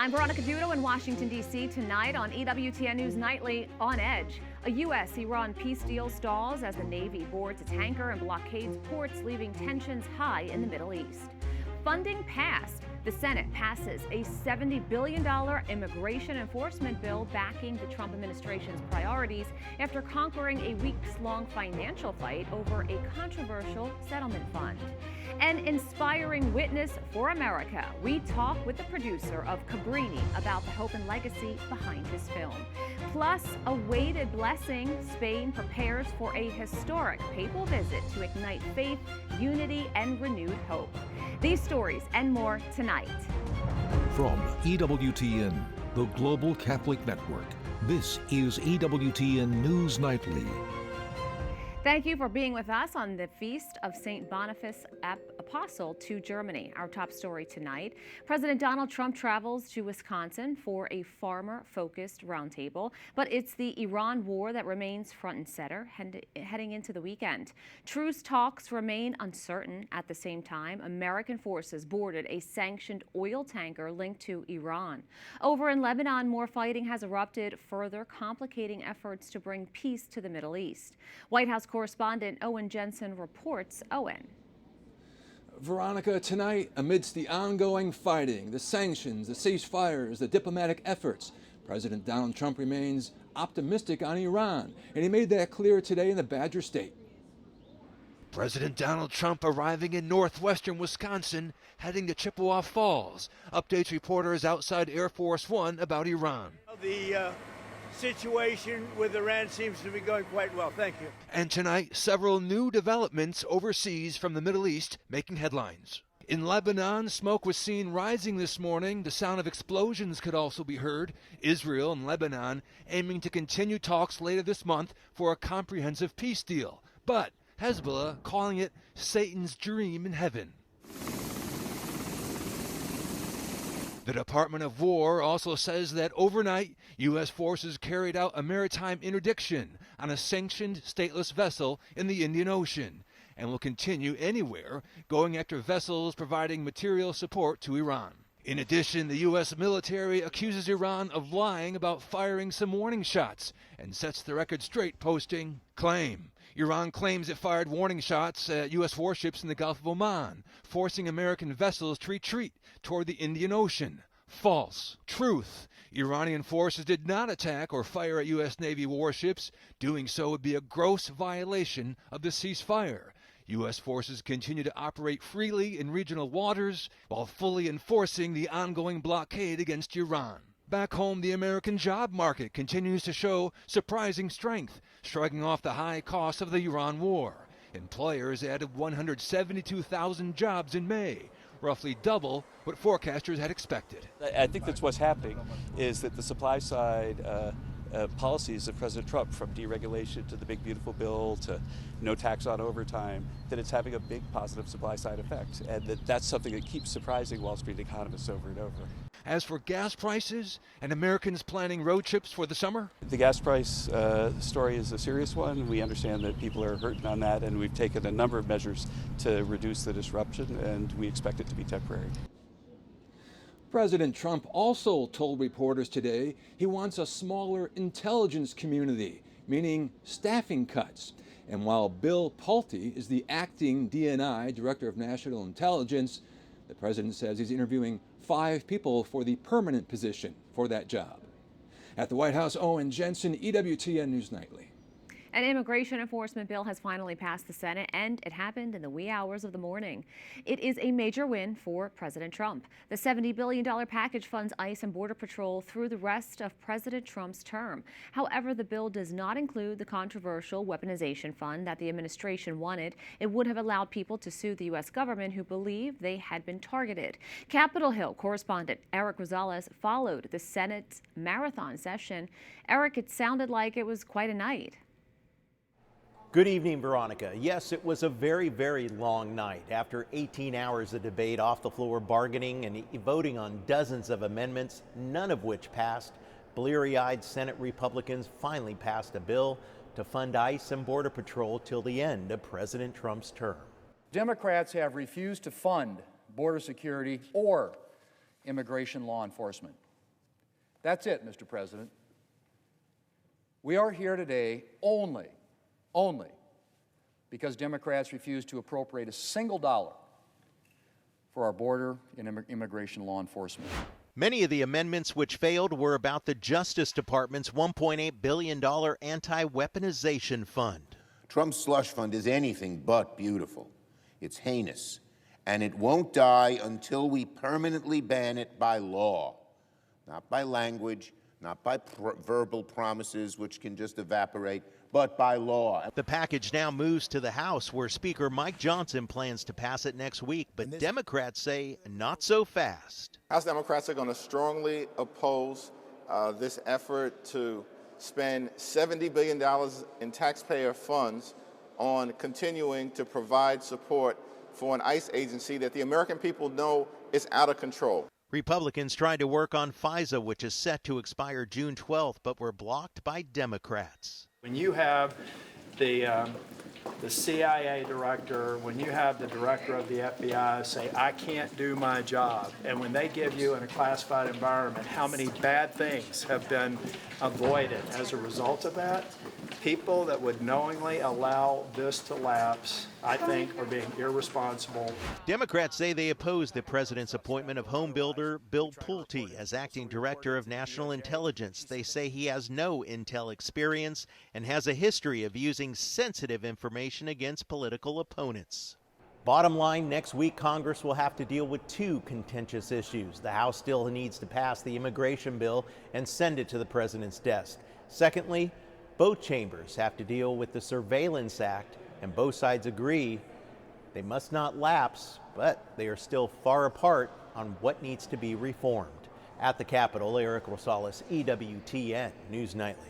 I'm Veronica Dudo in Washington, D.C. Tonight on EWTN News Nightly, On Edge. A U.S.-Iran peace deal stalls as the Navy boards a tanker and blockades ports, leaving tensions high in the Middle East. Funding passed. The Senate passes a $70 billion immigration enforcement bill backing the Trump administration's priorities after conquering a weeks-long financial fight over a controversial settlement fund. An inspiring witness for America. We talk with the producer of Cabrini about the hope and legacy behind his film. Plus, a weighted blessing. Spain prepares for a historic papal visit to ignite faith, unity, and renewed hope. These stories and more tonight. From EWTN, the Global Catholic Network, this is EWTN News Nightly. Thank you for being with us on the Feast of St. Boniface Apostle to Germany. Our top story tonight, President Donald Trump travels to Wisconsin for a farmer-focused roundtable, but it's the Iran war that remains front and center heading into the weekend. Truce talks remain uncertain. At the same time, American forces boarded a sanctioned oil tanker linked to Iran. Over in Lebanon, more fighting has erupted, further complicating efforts to bring peace to the Middle East. White House correspondent Owen Jensen reports. Owen. Veronica, tonight, amidst the ongoing fighting, the sanctions, the ceasefires, the diplomatic efforts, President Donald Trump remains optimistic on Iran, and he made that clear today in the Badger State. President Donald Trump arriving in northwestern Wisconsin, heading to Chippewa Falls. Updates reporters outside Air Force One about Iran. The situation with Iran seems to be going quite well. Thank you. And tonight, several new developments overseas from the Middle East making headlines. In Lebanon, smoke was seen rising this morning. The sound of explosions could also be heard. Israel and Lebanon aiming to continue talks later this month for a comprehensive peace deal. But Hezbollah calling it Satan's dream in heaven. The Department of War also says that overnight, U.S. forces carried out a maritime interdiction on a sanctioned stateless vessel in the Indian Ocean and will continue anywhere, going after vessels providing material support to Iran. In addition, the U.S. military accuses Iran of lying about firing some warning shots and sets the record straight, posting, "Claim. Iran claims it fired warning shots at U.S. warships in the Gulf of Oman, forcing American vessels to retreat toward the Indian Ocean. False. Truth. Iranian forces did not attack or fire at U.S. Navy warships. Doing so would be a gross violation of the ceasefire. U.S. forces continue to operate freely in regional waters while fully enforcing the ongoing blockade against Iran." Back home, the American job market continues to show surprising strength, shrugging off the high cost of the Iran war. Employers added 172,000 jobs in May, roughly double what forecasters had expected. I think that's what's happening, is that the supply side policies of President Trump, from deregulation to the big beautiful bill to no tax on overtime, that it's having a big positive supply side effect, and that's something that keeps surprising Wall Street economists over and over. As for gas prices and Americans planning road trips for the summer, the gas price story is a serious one. We understand that people are hurting on that, and we've taken a number of measures to reduce the disruption, and we expect it to be temporary. President Trump also told reporters today he wants a smaller intelligence community, meaning staffing cuts. And while Bill Pulte is the acting DNI, Director of National Intelligence, the president says he's interviewing 5 people for the permanent position for that job. At the White House, Owen Jensen, EWTN News Nightly. An immigration enforcement bill has finally passed the Senate, and it happened in the wee hours of the morning. It is a major win for President Trump. The $70 billion package funds ICE and Border Patrol through the rest of President Trump's term. However, the bill does not include the controversial weaponization fund that the administration wanted. It would have allowed people to sue the U.S. government who believed they had been targeted. Capitol Hill correspondent Eric Rosales followed the Senate's marathon session. Eric, it sounded like it was quite a night. Good evening, Veronica. Yes, it was a very, very long night. After 18 hours of debate, off the floor bargaining and voting on dozens of amendments, none of which passed, bleary-eyed Senate Republicans finally passed a bill to fund ICE and Border Patrol till the end of President Trump's term. Democrats have refused to fund border security or immigration law enforcement. That's it, Mr. President. We are here today only because Democrats refused to appropriate a single dollar for our border and immigration law enforcement. Many of the amendments which failed were about the Justice Department's $1.8 billion anti-weaponization fund. Trump's slush fund is anything but beautiful. It's heinous, and it won't die until we permanently ban it by law, not by language, not by verbal promises which can just evaporate, but by law. The package now moves to the House, where Speaker Mike Johnson plans to pass it next week, but Democrats say not so fast. House Democrats are going to strongly oppose this effort to spend $70 billion in taxpayer funds on continuing to provide support for an ICE agency that the American people know is out of control. Republicans tried to work on FISA, which is set to expire June 12th, but were blocked by Democrats. When you have the CIA director, when you have the director of the FBI say, I can't do my job, and when they give you in a classified environment how many bad things have been avoided as a result of that, people that would knowingly allow this to lapse, I think, are being irresponsible. Democrats say they oppose the president's appointment of home builder Bill Pulte as acting director of national intelligence. They say he has no intel experience and has a history of using sensitive information against political opponents. Bottom line, next week Congress will have to deal with two contentious issues. The House still needs to pass the immigration bill and send it to the president's desk. Secondly, both chambers have to deal with the Surveillance Act, and both sides agree they must not lapse, but they are still far apart on what needs to be reformed. At the Capitol, Eric Rosales, EWTN News Nightly.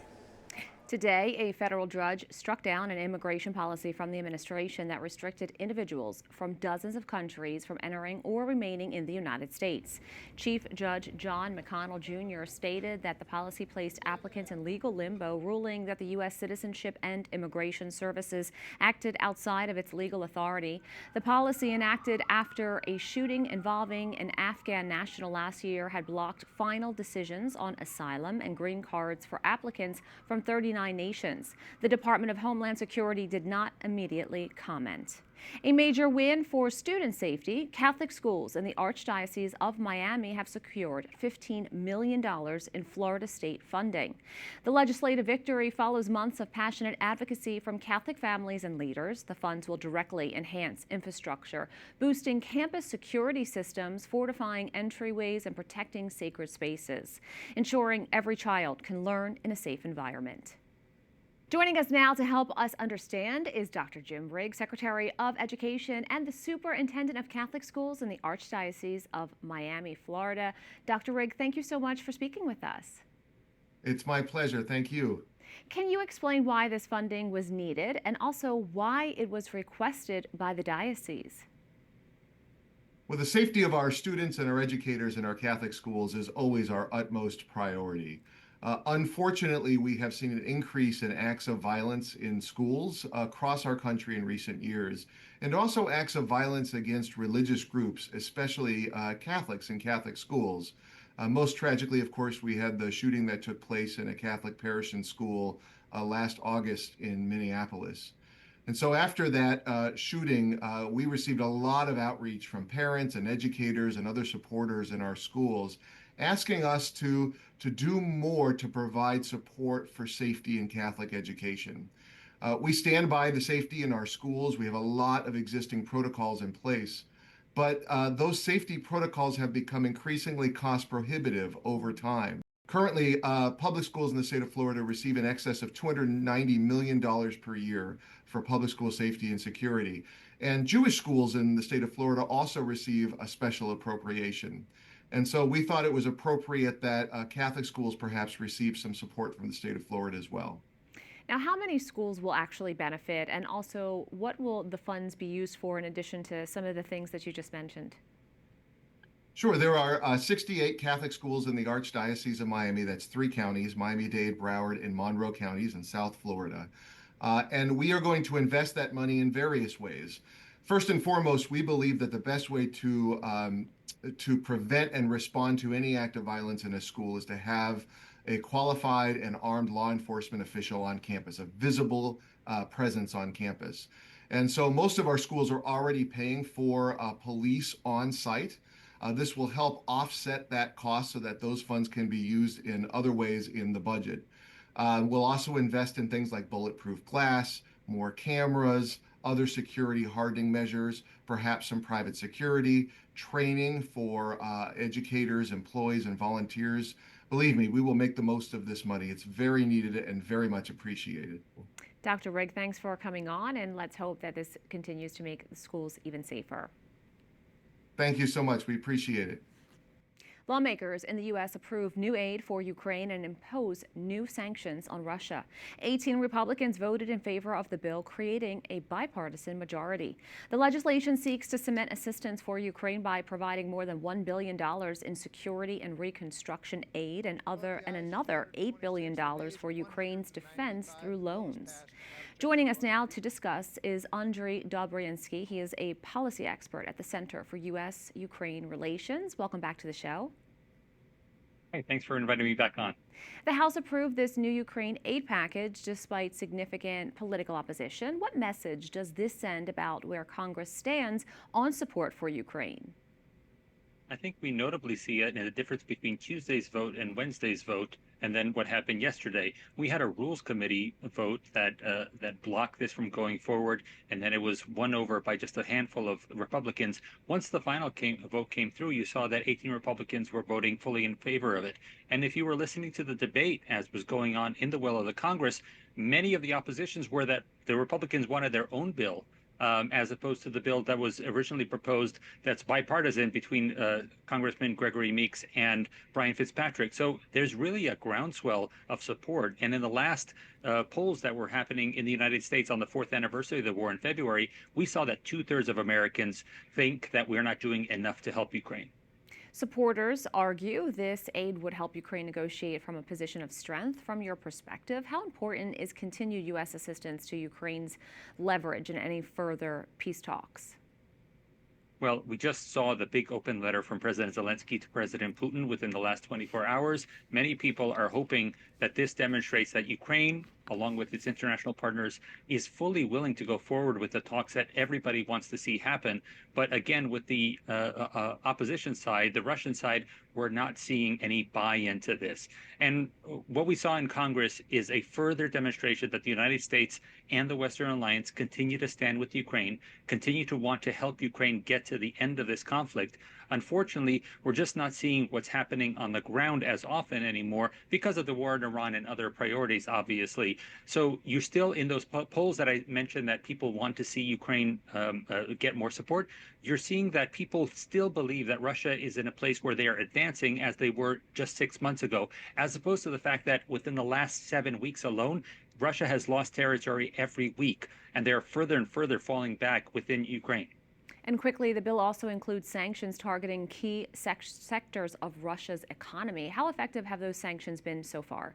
Today, a federal judge struck down an immigration policy from the administration that restricted individuals from dozens of countries from entering or remaining in the United States. Chief Judge John McConnell Jr. stated that the policy placed applicants in legal limbo, ruling that the U.S. Citizenship and Immigration Services acted outside of its legal authority. The policy, enacted after a shooting involving an Afghan national last year, had blocked final decisions on asylum and green cards for applicants from 39 nations. The Department of Homeland Security did not immediately comment. A major win for student safety. Catholic schools in the Archdiocese of Miami have secured $15 million in Florida state funding. The legislative victory follows months of passionate advocacy from Catholic families and leaders. The funds will directly enhance infrastructure, boosting campus security systems, fortifying entryways, and protecting sacred spaces, ensuring every child can learn in a safe environment. Joining us now to help us understand is Dr. Jim Rigg, Secretary of Education and the Superintendent of Catholic Schools in the Archdiocese of Miami, Florida. Dr. Rigg, thank you so much for speaking with us. It's my pleasure. Thank you. Can you explain why this funding was needed and also why it was requested by the diocese? Well, the safety of our students and our educators in our Catholic schools is always our utmost priority. Unfortunately, we have seen an increase in acts of violence in schools across our country in recent years, and also acts of violence against religious groups, especially Catholics in Catholic schools. Most tragically, of course, we had the shooting that took place in a Catholic parish and school last August in Minneapolis. And so after that shooting, we received a lot of outreach from parents and educators and other supporters in our schools, asking us to do more to provide support for safety in Catholic education. We stand by the safety in our schools. We have a lot of existing protocols in place, but those safety protocols have become increasingly cost prohibitive over time. Currently, public schools in the state of Florida receive in excess of $290 million per year for public school safety and security. And Jewish schools in the state of Florida also receive a special appropriation. And so we thought it was appropriate that Catholic schools perhaps receive some support from the state of Florida as well. Now, how many schools will actually benefit, and also what will the funds be used for in addition to some of the things that you just mentioned? Sure. There are 68 Catholic schools in the Archdiocese of Miami. That's 3 counties, Miami-Dade, Broward, and Monroe counties in South Florida. And we are going to invest that money in various ways. First and foremost, we believe that the best way to prevent and respond to any act of violence in a school is to have a qualified and armed law enforcement official on campus, a visible presence on campus. And so most of our schools are already paying for police on site. This will help offset that cost so that those funds can be used in other ways in the budget. We'll also invest in things like bulletproof glass, more cameras, other security hardening measures, perhaps some private security, training for educators, employees, and volunteers. Believe me, we will make the most of this money. It's very needed and very much appreciated. Dr. Rigg, thanks for coming on, and let's hope that this continues to make the schools even safer. Thank you so much. We appreciate it. Lawmakers in the U.S. approved new aid for Ukraine and impose new sanctions on Russia. 18 Republicans voted in favor of the bill, creating a bipartisan majority. The legislation seeks to cement assistance for Ukraine by providing more than $1 billion in security and reconstruction aid and another $8 billion for Ukraine's defense through loans. Joining us now to discuss is Andriy Dobriansky. He is a policy expert at the Center for U.S.-Ukraine Relations. Welcome back to the show. Hey, thanks for inviting me back on. The House approved this new Ukraine aid package despite significant political opposition. What message does this send about where Congress stands on support for Ukraine? I think we notably see it in the difference between Tuesday's vote and Wednesday's vote, and then what happened yesterday. We had a Rules Committee vote that blocked this from going forward, and then it was won over by just a handful of Republicans. Once the final vote came through, you saw that 18 Republicans were voting fully in favor of it. And if you were listening to the debate as was going on in the well of the Congress, many of the oppositions were that the Republicans wanted their own bill, as opposed to the bill that was originally proposed that's bipartisan between Congressman Gregory Meeks and Brian Fitzpatrick. So there's really a groundswell of support. And in the last polls that were happening in the United States on the 4th anniversary of the war in February, we saw that 2/3 of Americans think that we're not doing enough to help Ukraine. Supporters argue this aid would help Ukraine negotiate from a position of strength. From your perspective, how important is continued U.S. assistance to Ukraine's leverage in any further peace talks? Well, we just saw the big open letter from President Zelensky to President Putin within the last 24 hours. Many people are hoping that this demonstrates that Ukraine, along with its international partners, is fully willing to go forward with the talks that everybody wants to see happen. But again, with the opposition side, the Russian side, we're not seeing any buy-in to this. And what we saw in Congress is a further demonstration that the United States and the Western Alliance continue to stand with Ukraine, continue to want to help Ukraine get to the end of this conflict. Unfortunately, we're just not seeing what's happening on the ground as often anymore because of the war in Iran and other priorities, obviously. So you're still in those polls that I mentioned that people want to see Ukraine get more support. You're seeing that people still believe that Russia is in a place where they are advancing as they were just 6 months ago, as opposed to the fact that within the last 7 weeks alone, Russia has lost territory every week, and they're further and further falling back within Ukraine. And quickly, the bill also includes sanctions targeting key sectors of Russia's economy. How effective have those sanctions been so far?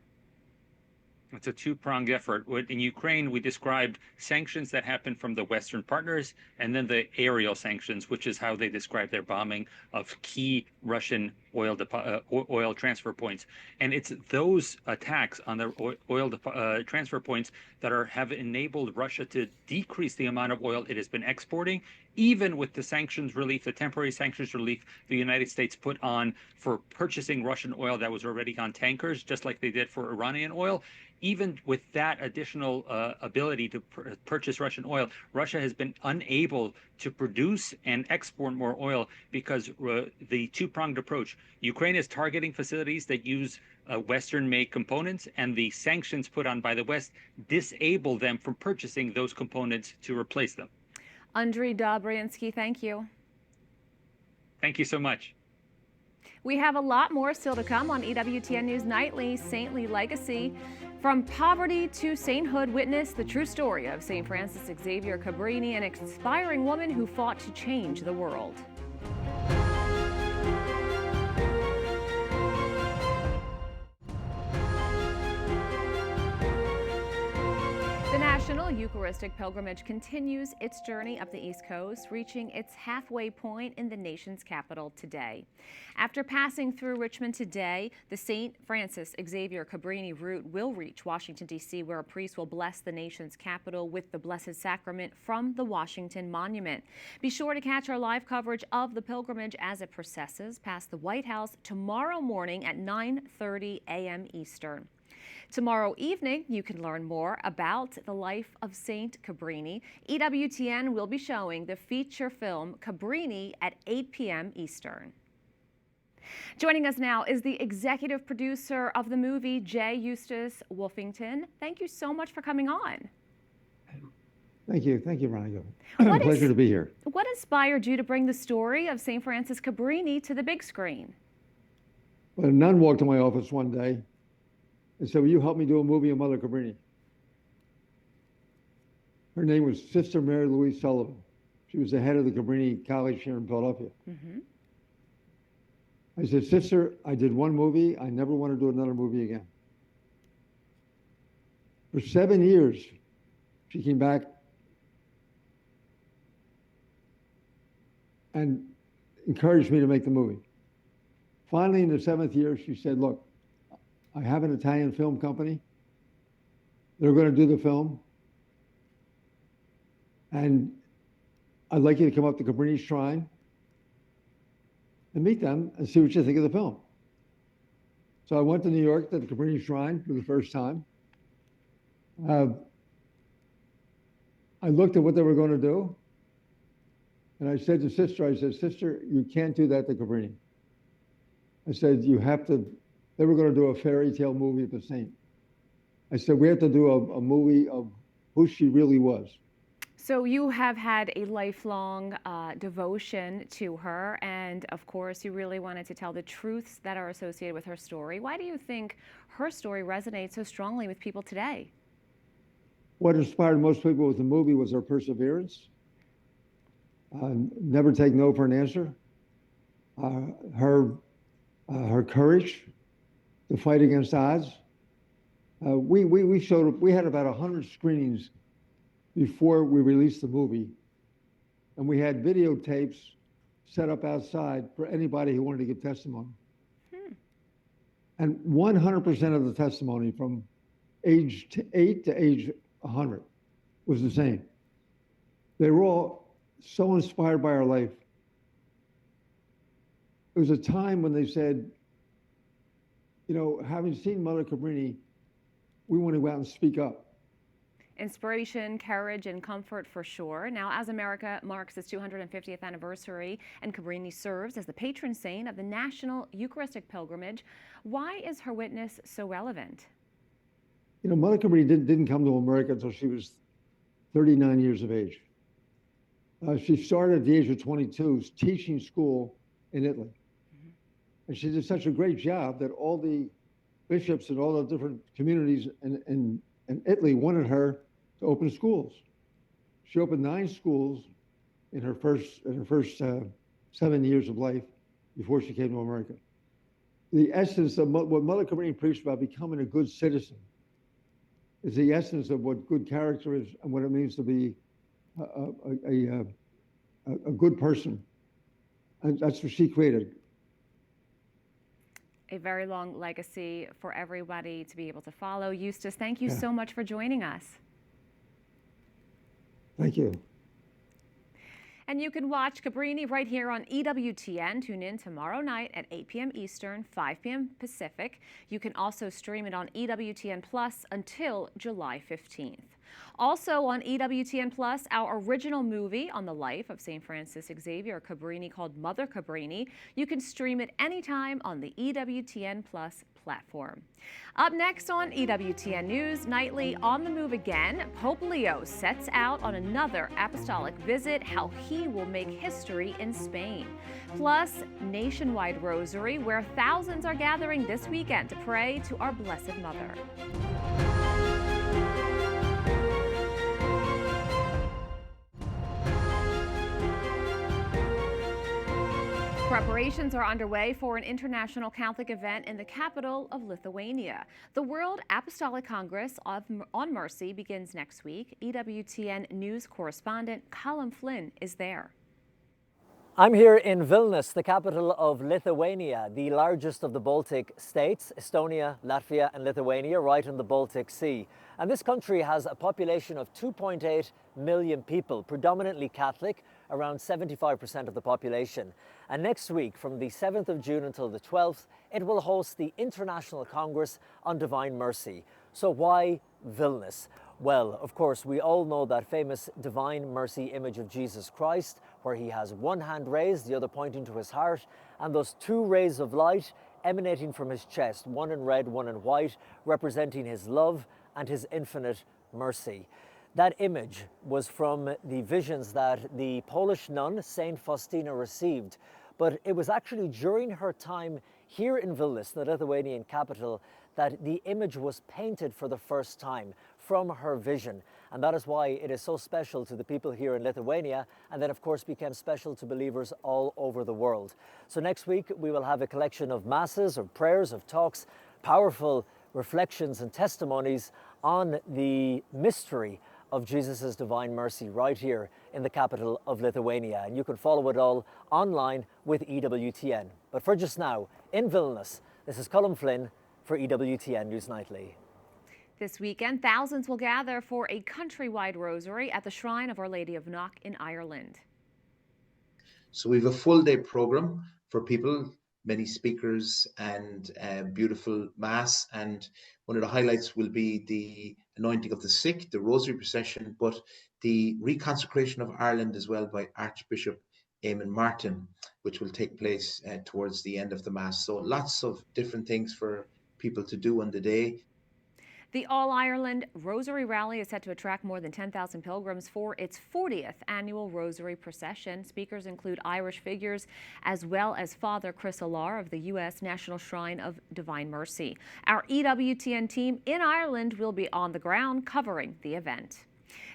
It's a two-pronged effort. In Ukraine, we described sanctions that happen from the Western partners, and then the aerial sanctions, which is how they describe their bombing of key Russian oil transfer points. And it's those attacks on the oil transfer points that have enabled Russia to decrease the amount of oil it has been exporting, even with the sanctions relief, the temporary sanctions relief the United States put on for purchasing Russian oil that was already on tankers, just like they did for Iranian oil. Even with that additional ability to purchase Russian oil, Russia has been unable to produce and export more oil because the two-pronged approach. Ukraine is targeting facilities that use Western-made components, and the sanctions put on by the West disable them from purchasing those components to replace them. Andriy Dobriansky, thank you. Thank you so much. We have a lot more still to come on EWTN News Nightly. Saintly Legacy. From poverty to sainthood, witness the true story of St. Francis Xavier Cabrini, an inspiring woman who fought to change the world. The National National Eucharistic Pilgrimage continues its journey up the East Coast, reaching its halfway point in the nation's capital today. After passing through Richmond today, the St. Francis Xavier Cabrini route will reach Washington, D.C., where a priest will bless the nation's capital with the Blessed Sacrament from the Washington Monument. Be sure to catch our live coverage of the pilgrimage as it processes past the White House tomorrow morning at 9:30 a.m. Eastern. Tomorrow evening, you can learn more about the life of Saint Cabrini. EWTN will be showing the feature film Cabrini at 8 p.m. Eastern. Joining us now is the executive producer of the movie, J. Eustace Wolfington. Thank you so much for coming on. Thank you, Veronica. Pleasure to be here. What inspired you to bring the story of St. Francis Cabrini to the big screen? Well, a nun walked to my office one day and said, "Will you help me do a movie on Mother Cabrini?" Her name was Sister Mary Louise Sullivan. She was the head of the Cabrini College here in Philadelphia. I said, "Sister, I did one movie. I never want to do another movie again." For 7 years, she came back and encouraged me to make the movie. Finally, in the 7th year, she said, "Look, I have an Italian film company. They're going to do the film. And I'd like you to come up to Cabrini Shrine and meet them and see what you think of the film." So I went to New York to the Cabrini Shrine for the first time. I looked at what they were going to do. And I said to Sister, "Sister, you can't do that to Cabrini." I said, "You have to." They were going to do a fairy tale movie of the saint. I said, "We have to do a movie of who she really was." So you have had a lifelong devotion to her, and of course you really wanted to tell the truths that are associated with her story. Why do you think her story resonates so strongly with people today? What inspired most people with the movie was her perseverance, never take no for an answer, her courage to fight against odds. We had about 100 screenings before we released the movie, and we had videotapes set up outside for anybody who wanted to give testimony. And 100% of the testimony from age 8 to age 100 was the same. They were all so inspired by our life. It was a time when they said, you know, having seen Mother Cabrini, we want to go out and speak up. Inspiration, courage, and comfort for sure. Now, as America marks its 250th anniversary and Cabrini serves as the patron saint of the National Eucharistic Pilgrimage, why is her witness so relevant? You know, Mother Cabrini didn't come to America until she was 39 years of age. She started at the age of 22 teaching school in Italy. And she did such a great job that all the bishops and all the different communities in Italy wanted her to open schools. She opened 9 schools in her first 7 years of life before she came to America. The essence of what Mother Cabrini preached about becoming a good citizen is the essence of what good character is and what it means to be a good person. And that's what she created. A very long legacy for everybody to be able to follow. Eustace, thank you so much for joining us. Thank you. And you can watch Cabrini right here on EWTN. Tune in tomorrow night at 8 p.m. Eastern, 5 p.m. Pacific. You can also stream it on EWTN Plus until July 15th. Also on EWTN Plus, our original movie on the life of St. Francis Xavier Cabrini called Mother Cabrini. You can stream it anytime on the EWTN Plus platform. Up next on EWTN News Nightly, on the move again, Pope Leo sets out on another apostolic visit, how he will make history in Spain. Plus, nationwide Rosary, where thousands are gathering this weekend to pray to our Blessed Mother. Preparations are underway for an international Catholic event in the capital of Lithuania. The World Apostolic Congress on Mercy begins next week. EWTN News correspondent Colin Flynn is there. I'm here in Vilnius, the capital of Lithuania, the largest of the Baltic states, Estonia, Latvia and Lithuania, right in the Baltic Sea. And this country has a population of 2.8 million people, predominantly Catholic, around 75% of the population. And next week, from the 7th of June until the 12th, it will host the International Congress on Divine Mercy. So why Vilnius? Well, of course, we all know that famous Divine Mercy image of Jesus Christ, where he has one hand raised, the other pointing to his heart, and those two rays of light emanating from his chest, one in red, one in white, representing his love and his infinite mercy. That image was from the visions that the Polish nun, Saint Faustina, received. But it was actually during her time here in Vilnius, the Lithuanian capital, that the image was painted for the first time from her vision. And that is why it is so special to the people here in Lithuania, and then of course became special to believers all over the world. So next week we will have a collection of masses, of prayers, of talks, powerful reflections and testimonies on the mystery of Jesus' Divine Mercy right here in the capital of Lithuania. And you can follow it all online with EWTN. But for just now, in Vilnius, this is Colin Flynn for EWTN News Nightly. This weekend, thousands will gather for a countrywide rosary at the Shrine of Our Lady of Knock in Ireland. So we have a full day program for people, many speakers and beautiful mass, and one of the highlights will be the anointing of the sick, the rosary procession, but the reconsecration of Ireland as well by Archbishop Eamon Martin, which will take place towards the end of the mass. So lots of different things for people to do on the day. The All-Ireland Rosary Rally is set to attract more than 10,000 pilgrims for its 40th annual Rosary Procession. Speakers include Irish figures as well as Father Chris Alar of the U.S. National Shrine of Divine Mercy. Our EWTN team in Ireland will be on the ground covering the event.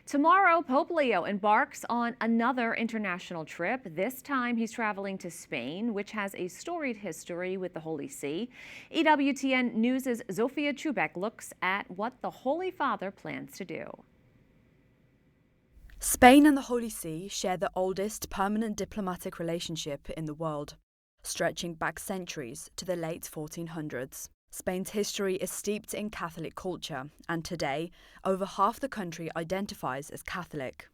Tomorrow, Pope Leo embarks on another international trip. This time, he's traveling to Spain, which has a storied history with the Holy See. EWTN News' Zofia Chubek looks at what the Holy Father plans to do. Spain and the Holy See share the oldest permanent diplomatic relationship in the world, stretching back centuries to the late 1400s. Spain's history is steeped in Catholic culture, and today, over half the country identifies as Catholic.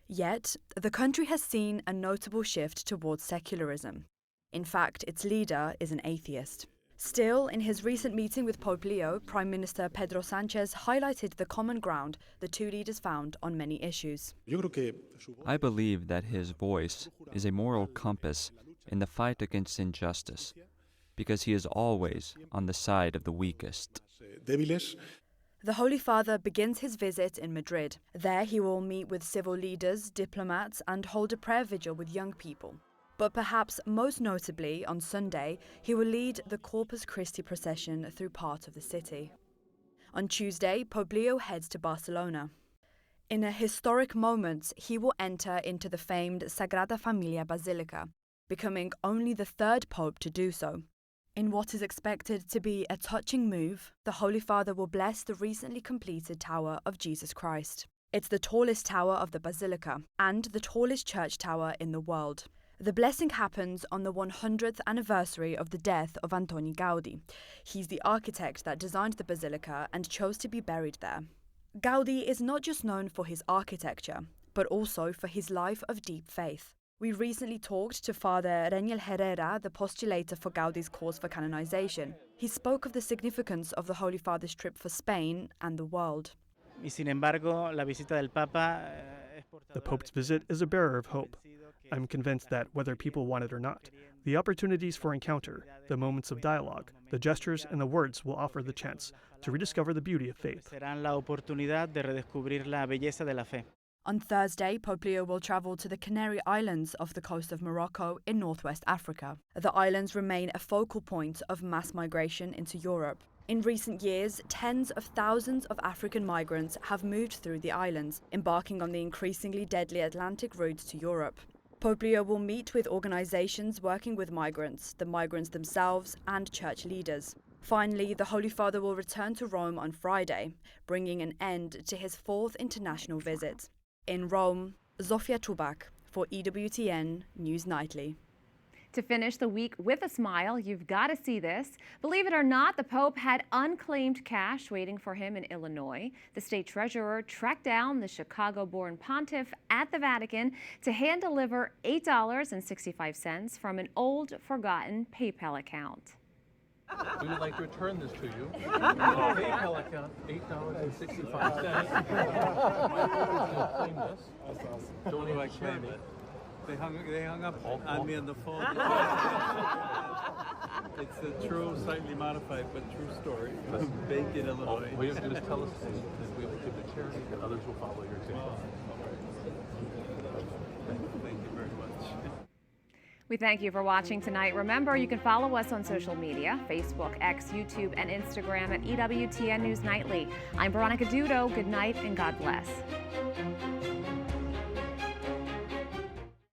Yet, the country has seen a notable shift towards secularism. In fact, its leader is an atheist. Still, in his recent meeting with Pope Leo, Prime Minister Pedro Sanchez highlighted the common ground the two leaders found on many issues. I believe that his voice is a moral compass in the fight against injustice, because he is always on the side of the weakest. The Holy Father begins his visit in Madrid. There he will meet with civil leaders, diplomats, and hold a prayer vigil with young people. But perhaps most notably, on Sunday, he will lead the Corpus Christi procession through part of the city. On Tuesday, Pope Leo heads to Barcelona. In a historic moment, he will enter into the famed Sagrada Familia Basilica, becoming only the third pope to do so. In what is expected to be a touching move, the Holy Father will bless the recently completed Tower of Jesus Christ. It's the tallest tower of the Basilica and the tallest church tower in the world. The blessing happens on the 100th anniversary of the death of Antoni Gaudi. He's the architect that designed the Basilica and chose to be buried there. Gaudi is not just known for his architecture, but also for his life of deep faith. We recently talked to Father Reniel Herrera, the postulator for Gaudi's cause for canonization. He spoke of the significance of the Holy Father's trip for Spain and the world. The Pope's visit is a bearer of hope. I'm convinced that, whether people want it or not, the opportunities for encounter, the moments of dialogue, the gestures and the words will offer the chance to rediscover the beauty of faith. On Thursday, Pope Leo will travel to the Canary Islands off the coast of Morocco in northwest Africa. The islands remain a focal point of mass migration into Europe. In recent years, tens of thousands of African migrants have moved through the islands, embarking on the increasingly deadly Atlantic route to Europe. Pope Leo will meet with organizations working with migrants, the migrants themselves, and church leaders. Finally, the Holy Father will return to Rome on Friday, bringing an end to his 4th international visit. In Rome, Zofia Tubak for EWTN News Nightly. To finish the week with a smile, you've got to see this. Believe it or not, the Pope had unclaimed cash waiting for him in Illinois. The state treasurer tracked down the Chicago-born pontiff at the Vatican to hand-deliver $8.65 from an old, forgotten PayPal account. We would like to return this to you. PayPal account, $8.65. Claim this. That's awesome. Don't even claim it. They hung up on me on the phone. It's a true, slightly modified, but true story. Baked in Illinois. All you have to do is tell us, and we will give the charity, and others will follow your example. Thank you very much. We thank you for watching tonight. Remember, you can follow us on social media, Facebook, X, YouTube, and Instagram at EWTN News Nightly. I'm Veronica Dudo. Good night and God bless.